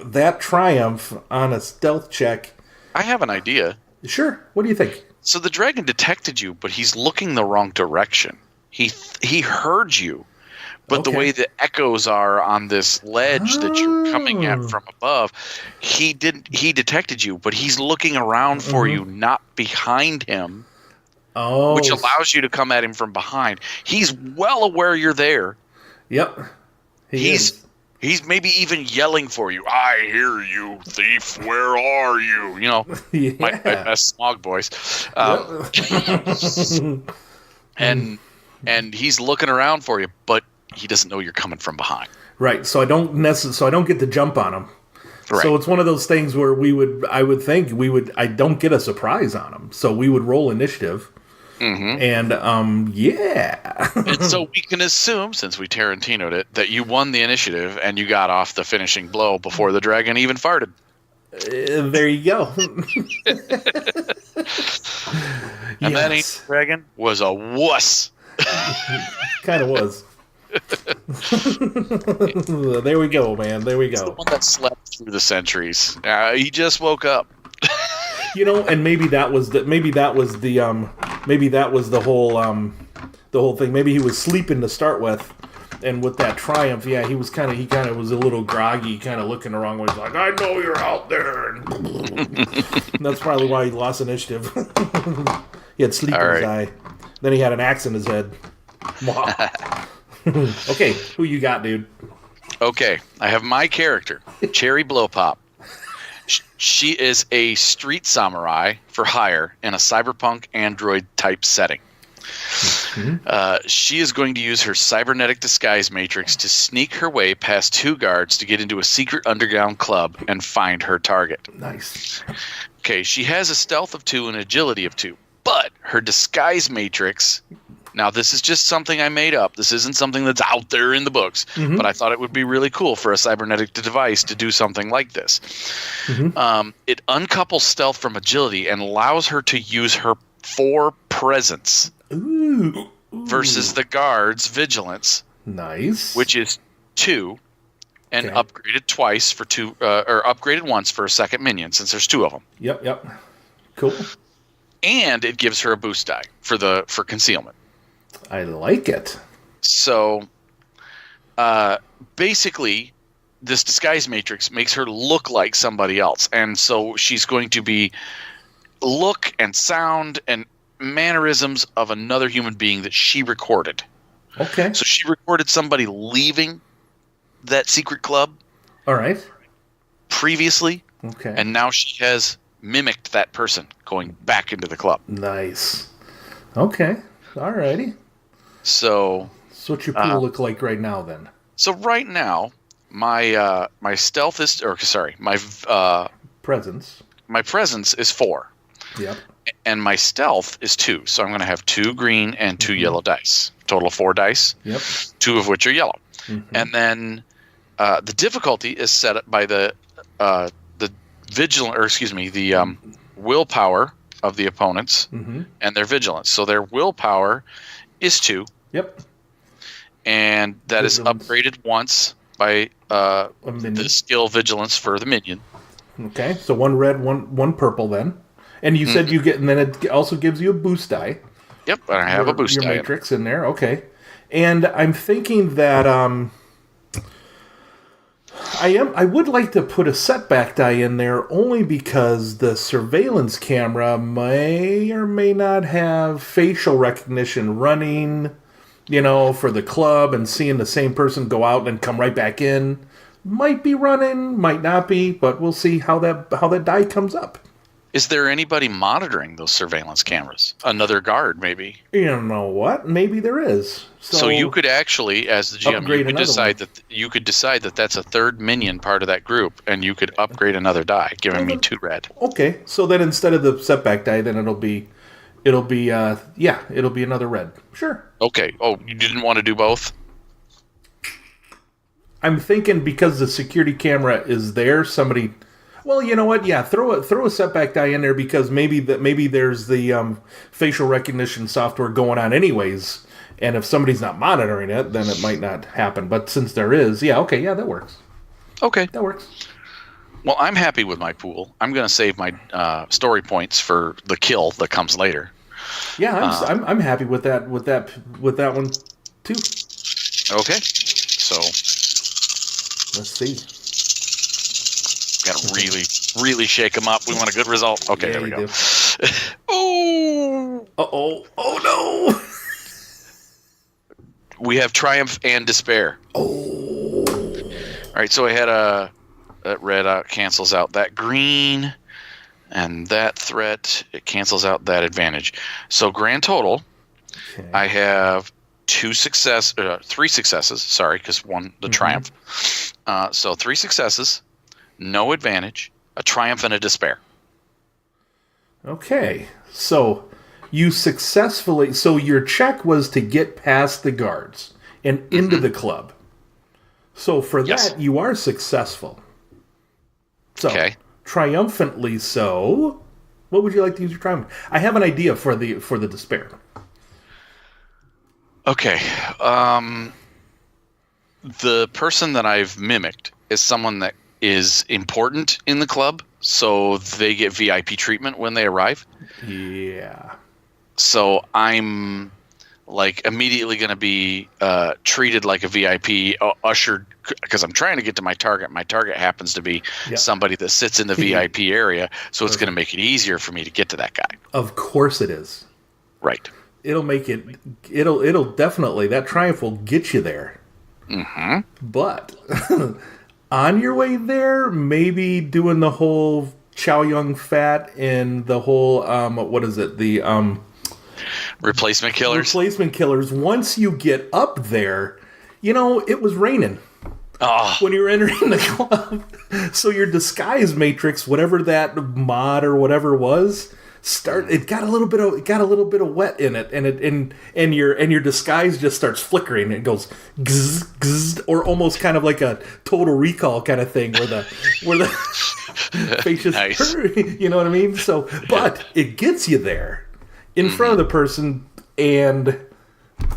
that triumph on a stealth check. I have an idea. Sure. What do you think? So the dragon detected you, but he's looking the wrong direction. He heard you, but the way the echoes are on this ledge that you're coming at from above, he detected you, but he's looking around for you, not behind him. Oh. Which allows you to come at him from behind. He's well aware you're there. Yep. He's maybe even yelling for you. I hear you, thief. Where are you? You know, my best smog voice. And he's looking around for you, but he doesn't know you're coming from behind. Right. So I don't get to jump on him. Right. So it's one of those things where I don't get a surprise on him. So we would roll initiative. And And so we can assume, since we Tarantino'd it, that you won the initiative and you got off the finishing blow before the dragon even farted. There you go. And that ancient dragon was a wuss. Kind of was. There we go, man. There we go. The one that slept through the centuries. He just woke up. And maybe that was the whole thing. Maybe he was sleeping to start with, and with that triumph, he kind of was a little groggy, kind of looking the wrong way. He's like, I know you're out there. And that's probably why he lost initiative. He had sleep in his eye. Then he had an axe in his head. Okay, who you got, dude? Okay, I have my character, Cherry Blowpop. She is a street samurai for hire in a cyberpunk android type setting. She is going to use her cybernetic disguise matrix to sneak her way past 2 guards to get into a secret underground club and find her target. Nice. Okay, she has a stealth of 2 and agility of 2, but her disguise matrix... Now, this is just something I made up. This isn't something that's out there in the books, but I thought it would be really cool for a cybernetic device to do something like this. It uncouples stealth from agility and allows her to use her 4 presence versus the guard's vigilance. Nice. Which is 2, and upgraded twice for 2, or upgraded once for a second minion, since there's 2 of them. Yep. Cool. And it gives her a boost die for concealment. I like it. So, basically, this disguise matrix makes her look like somebody else. And so she's going to be look and sound and mannerisms of another human being that she recorded. Okay. So she recorded somebody leaving that secret club. All right. Previously. Okay. And now she has mimicked that person going back into the club. Nice. Okay. All righty. So what's your pool look like right now, then? So right now, my stealth is, my presence. My presence is 4. Yep. And my stealth is 2. So I'm going to have 2 green and 2 yellow dice. Total of 4 dice. Yep. 2 of which are yellow. And then the difficulty is set up by the willpower of the opponents and their vigilance. So their willpower is 2. Yep. And that vigilance is upgraded once by the skill vigilance for the minion. Okay, so 1 red, 1 purple then. And you said you get, and then it also gives you a boost die. Yep, and I have a boost die. Your matrix in there, okay. And I'm thinking that I would like to put a setback die in there only because the surveillance camera may or may not have facial recognition running, for the club, and seeing the same person go out and come right back in. Might be running, might not be, but we'll see how that die comes up. Is there anybody monitoring those surveillance cameras? Another guard, maybe? You know what? Maybe there is. So you could actually, as the GM, you could decide that that's a 3rd minion part of that group, and you could upgrade another die, giving me 2 red. Okay, so then instead of the setback die, then it'll be another red. Sure. Okay. Oh, you didn't want to do both? I'm thinking because the security camera is there, somebody. Well, you know what? Yeah, throw a setback die in there because maybe there's the facial recognition software going on anyways, and if somebody's not monitoring it, then it might not happen. But since there is, that works. Okay, that works. Well, I'm happy with my pool. I'm going to save my story points for the kill that comes later. Yeah, I'm happy with that one too. Okay, so let's see. Got to really shake them up. We want a good result. Okay, there we go. Oh! Uh-oh! Oh no! We have triumph and despair. Oh! All right, so I had that red cancels out that green, and that threat it cancels out that advantage. So grand total, okay. I have three successes. Sorry, because one the triumph. So 3 successes, no advantage, a triumph, and a despair. Okay, so you successfully. So your check was to get past the guards and into the club. So for that, you are successful. So, triumphantly so. What would you like to use your triumph? I have an idea for the despair. Okay. The person that I've mimicked is someone that is important in the club, so they get VIP treatment when they arrive. Yeah. So I'm like immediately going to be treated like a VIP, ushered, because I'm trying to get to my target. My target happens to be somebody that sits in the VIP area, so it's going to make it easier for me to get to that guy. Of course it is. Right. It'll definitely, that triumph will get you there. Mm-hmm. But on your way there, maybe doing the whole Chow Yun Fat and the whole, what is it, the... Replacement killers. Once you get up there, it was raining when you were entering the club. So your disguise matrix, whatever that mod or whatever was, it got a little bit of wet in it, and your disguise just starts flickering. It goes gzz, gzz, or almost kind of like a Total Recall kind of thing, where the face just nice. You know what I mean? So, but it gets you there. In front of the person and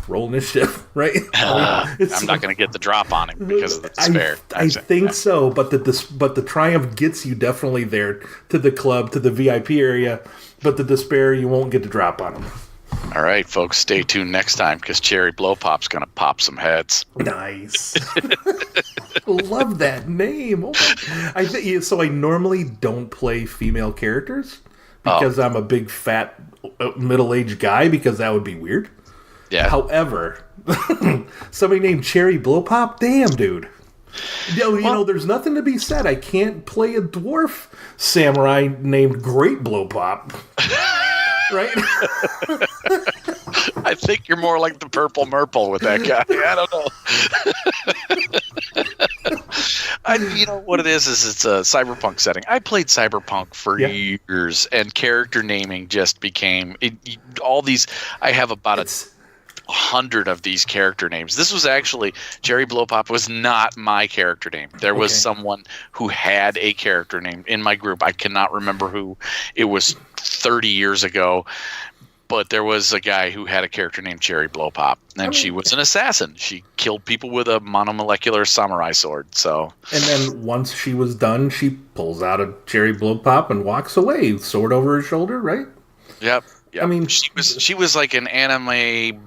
roll initiative, right? I'm not going to get the drop on him because of the despair. I think so, but the triumph gets you definitely there to the club, to the VIP area. But the despair, you won't get the drop on him. All right, folks, stay tuned next time because Cherry Blow Pop's going to pop some heads. Nice. Love that name. I think so. I normally don't play female characters because I'm a big fat middle-aged guy, because that would be weird. Yeah. However, somebody named Cherry Blow Pop, damn dude. There's nothing to be said. I can't play a dwarf samurai named Great Blow Pop. Right? I think you're more like the Purple Murple with that guy. I don't know. You know what it is it's a cyberpunk setting. I played cyberpunk for years, and character naming just became all these. I have about 100 of these character names. This was actually Cherry Blow Pop was not my character name. There was someone who had a character name in my group. I cannot remember who. It was 30 years ago. But there was a guy who had a character named Cherry Blow Pop, and she was an assassin. She killed people with a monomolecular samurai sword. So, and then once she was done, she pulls out a Cherry Blow Pop and walks away, sword over her shoulder, right? Yep. I mean, she was like an anime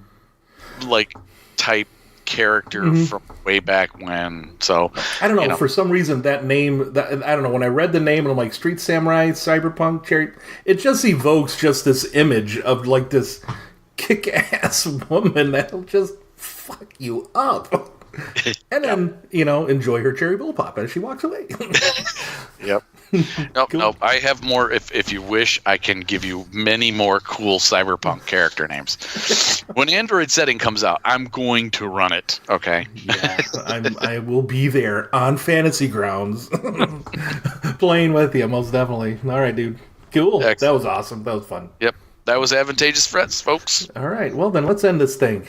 type character from way back when. So I don't know. For some reason, that name, I don't know. When I read the name and I'm like Street Samurai, Cyberpunk, Cherry, it just evokes just this image of like this kick-ass woman that'll just fuck you up. And then, enjoy her Cherry Blow Pop as she walks away. Yep. Nope. I have more. If you wish, I can give you many more cool cyberpunk character names. When Android setting comes out, I'm going to run it. Okay. Yeah, I will be there on Fantasy Grounds, playing with you, most definitely. All right, dude. Cool. Excellent. That was awesome. That was fun. Yep. That was Advantageous Threats, folks. All right. Well, then let's end this thing.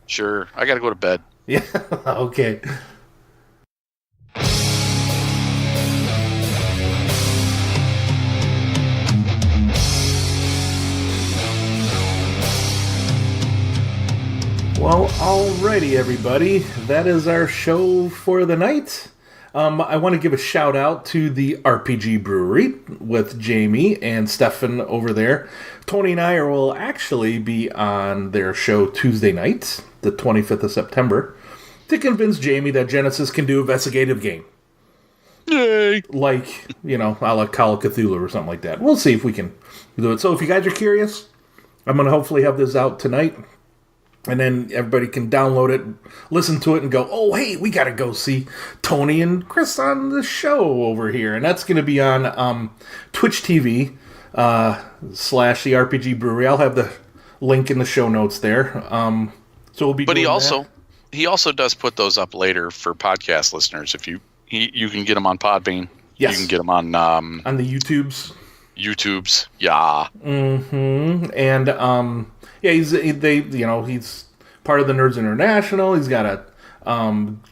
Sure. I got to go to bed. Yeah. Okay. Well, alrighty, everybody. That is our show for the night. I want to give a shout out to the RPG Brewery with Jamie and Stefan over there. Tony and I will actually be on their show Tuesday night, the 25th of September, to convince Jamie that Genesys can do an investigative game. Yay! Like, a la Call of Cthulhu or something like that. We'll see if we can do it. So if you guys are curious, I'm going to hopefully have this out tonight. And then everybody can download it, listen to it, and go, oh, hey, we got to go see Tony and Chris on the show over here. And that's going to be on Twitch TV / the RPG Brewery. I'll have the link in the show notes there. So we'll be. But he also does put those up later for podcast listeners. If you can get them on Podbean. Yes. You can get them on the YouTubes. Yeah. Mm-hmm. And he's part of the Nerds International. He's got a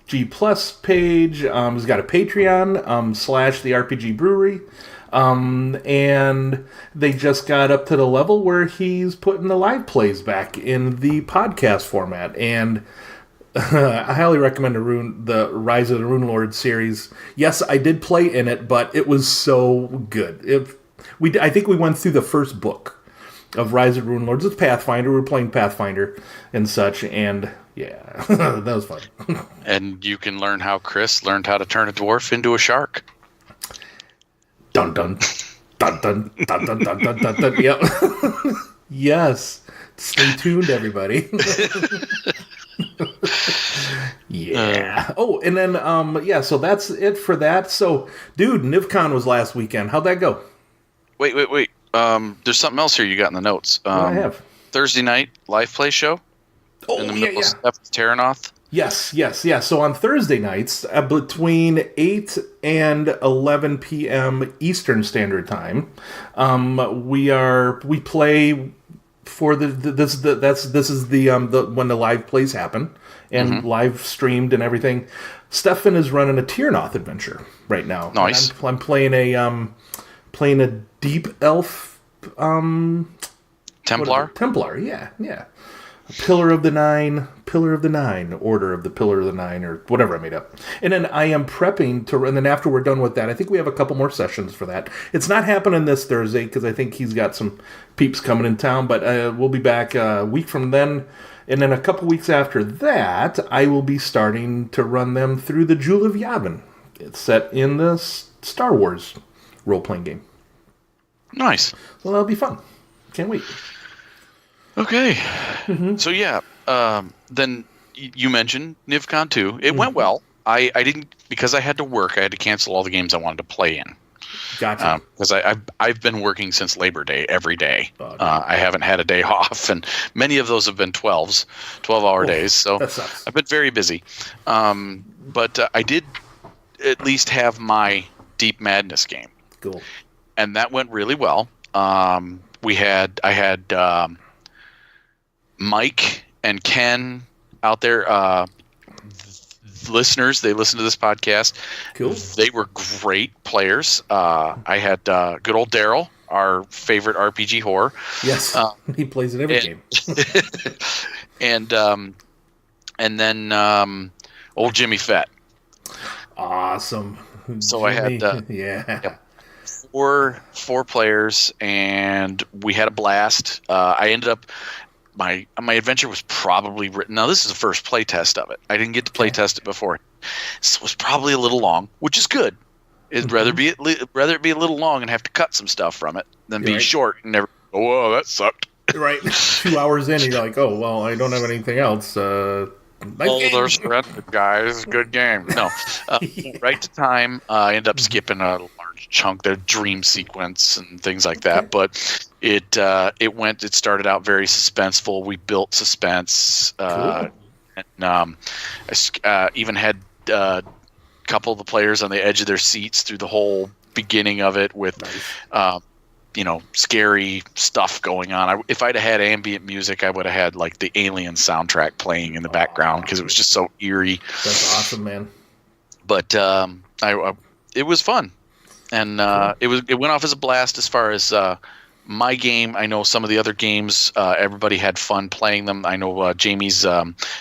G Plus page. He's got a Patreon / the RPG Brewery. And they just got up to the level where he's putting the live plays back in the podcast format. And I highly recommend the Rise of the Rune Lord series. Yes, I did play in it, but it was so good. I think we went through the first book of Rise of the Rune Lords. It's Pathfinder. We were playing Pathfinder and such, and yeah, that was fun. And you can learn how Chris learned how to turn a dwarf into a shark. Dun dun dun dun dun dun dun dun dun dun. Yep. Yes. Stay tuned, everybody. Yeah. Oh, and then so that's it for that. So, dude, NivCon was last weekend. How'd that go? Wait. There's something else here you got in the notes. What do I have? Thursday night live play show. Oh, in the middle of stuff with Terranoth. Yes. So on Thursday nights, between 8 and 11 p.m. Eastern Standard Time, we play for this is the when the live plays happen and live streamed and everything. Stefan is running a Terranoth adventure right now. Nice. I'm playing a deep elf Templar. Templar, yeah. Pillar of the Nine, Order of the Pillar of the Nine, or whatever I made up. And then I am prepping and then after we're done with that, I think we have a couple more sessions for that. It's not happening this Thursday because I think he's got some peeps coming in town, but we'll be back a week from then. And then a couple weeks after that, I will be starting to run them through the Jewel of Yavin. It's set in the Star Wars role-playing game. Nice. Well, that'll be fun. Can't wait. Okay. So yeah, then you mentioned NivCon 2. It went well. I didn't, because I had to work, I had to cancel all the games I wanted to play in. Gotcha. Because I've been working since Labor Day every day. Oh, I haven't had a day off, and many of those have been 12-hour days. So that sucks. I've been very busy. But I did at least have my Deep Madness game. Cool. And that went really well. I had Mike and Ken out there, listeners. They listen to this podcast. Cool. They were great players. I had good old Daryl, our favorite RPG whore. Yes, he plays in every game. and then old Jimmy Fett. Awesome. So Jimmy, I had yeah. four players, and we had a blast. I ended up my adventure was probably written. Now this is the first play test of it. I didn't get to play test it before, so it was probably a little long, which is good. It'd rather it be a little long and have to cut some stuff from it than be short and never. Oh, whoa, that sucked. Right, 2 hours in, you're like, oh well, I don't have anything else. They're surrendered, guys. Good game. No, right to time. I ended up skipping a large chunk, the dream sequence and things like that. But it started out very suspenseful. We built suspense, cool. And I even had a couple of the players on the edge of their seats through the whole beginning of it with. Nice. Scary stuff going on. If I'd have had ambient music, I would have had like the Alien soundtrack playing in the background because it was just so eerie. That's awesome, man. But it was fun, and it went off as a blast as far as my game. I know some of the other games. Everybody had fun playing them. I know Jamie's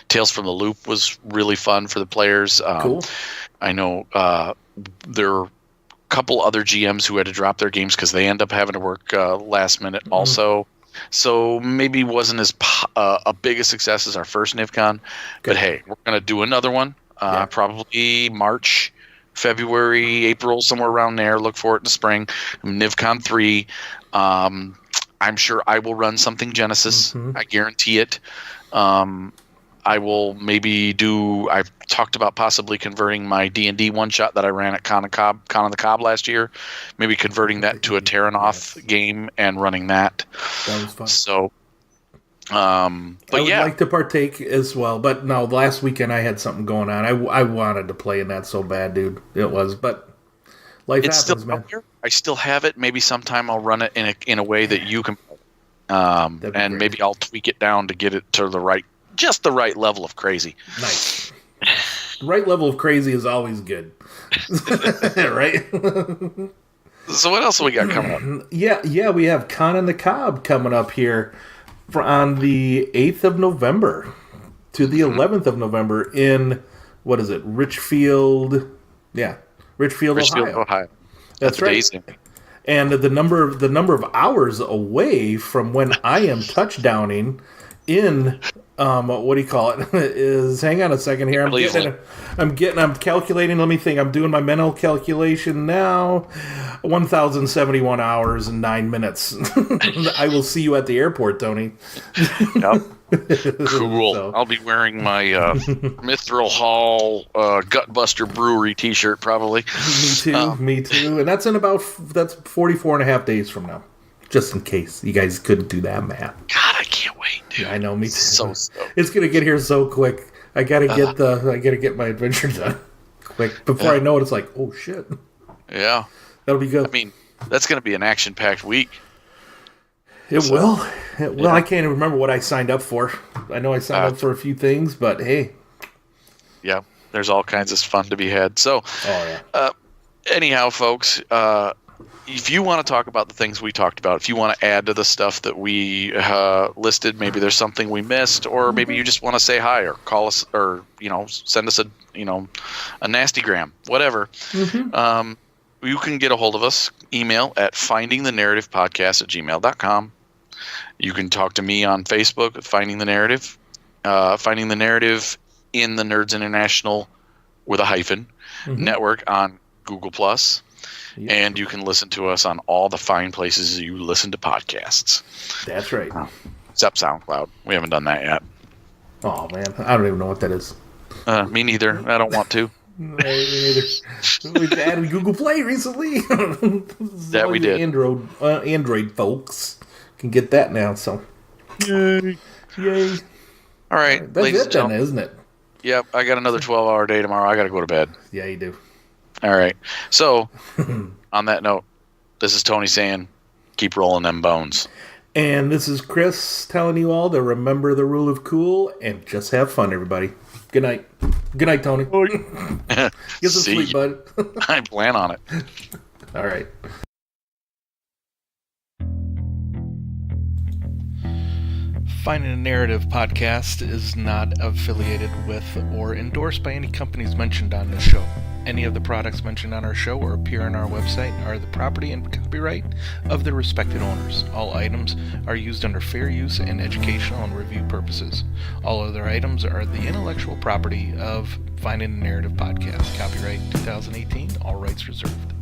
Tales from the Loop was really fun for the players. Cool. I know there are a couple other GMs who had to drop their games because they end up having to work last minute also. So maybe wasn't as a big a success as our first NivCon. But hey, we're going to do another one. Probably March, February, April, somewhere around there. Look for it in the spring. NivCon 3. I'm sure I will run something Genesys. I guarantee it. I will maybe I've talked about possibly converting my D&D one-shot that I ran at Con on the Cob last year. Maybe converting that to a Terranoth game and running that. That was fun. So, but I would like to partake as well. But no, last weekend I had something going on. I wanted to play in that so bad, dude. It was, but life happens, still man. Out here. I still have it. Maybe sometime I'll run it in a way that you can, and great. maybe I'll tweak it down to get it to just the right level of crazy. Nice. The right level of crazy is always good. Right? So what else have we got coming up? Yeah, we have Con on the Cob coming up here on the 8th of November to the 11th of November in, what is it, Richfield, Ohio. That's right. Amazing. And the number of hours away from when I am touchdowning in what do you call it? Is hang on a second here. I'm calculating. Let me think. I'm doing my mental calculation now. 1,071 hours and 9 minutes. I will see you at the airport, Tony. Yep. Cool. So. I'll be wearing my Mithril Hall Gutbuster Brewery T-shirt probably. Me too. And that's 44 and a half days from now. Just in case you guys couldn't do that math. God, I can't wait, dude. Yeah, I know, me too. So. It's gonna get here so quick. I gotta get my adventure done quick before I know it. It's like, oh shit. Yeah, that'll be good. I mean, that's gonna be an action-packed week. It will. I can't even remember what I signed up for. I know I signed up for a few things, but hey. Yeah, there's all kinds of fun to be had. So, anyhow, folks. If you want to talk about the things we talked about, if you want to add to the stuff that we listed, maybe there's something we missed, or maybe you just want to say hi or call us or, send us a nastygram, whatever. You can get a hold of us. Email at findingthenarrativepodcast@gmail.com. You can talk to me on Facebook at Finding the Narrative. Finding the Narrative in the Nerds International with a hyphen network on Google+. Yep. And you can listen to us on all the fine places you listen to podcasts. That's right. Except SoundCloud. We haven't done that yet. Oh, man. I don't even know what that is. Me neither. I don't want to. Me neither. We added Google Play recently. That we did. Android folks can get that now, so. Yay. All right. That's it then, isn't it? Yep. I got another 12-hour day tomorrow. I got to go to bed. Yeah, you do. All right. So, on that note, this is Tony saying, keep rolling them bones. And this is Chris telling you all to remember the rule of cool and just have fun, everybody. Good night. Good night, Tony. Get some sleep, bud. I plan on it. All right. Finding a Narrative Podcast is not affiliated with or endorsed by any companies mentioned on this show. Any of the products mentioned on our show or appear on our website are the property and copyright of their respected owners. All items are used under fair use and educational and review purposes. All other items are the intellectual property of Finding a Narrative Podcast. Copyright 2018, all rights reserved.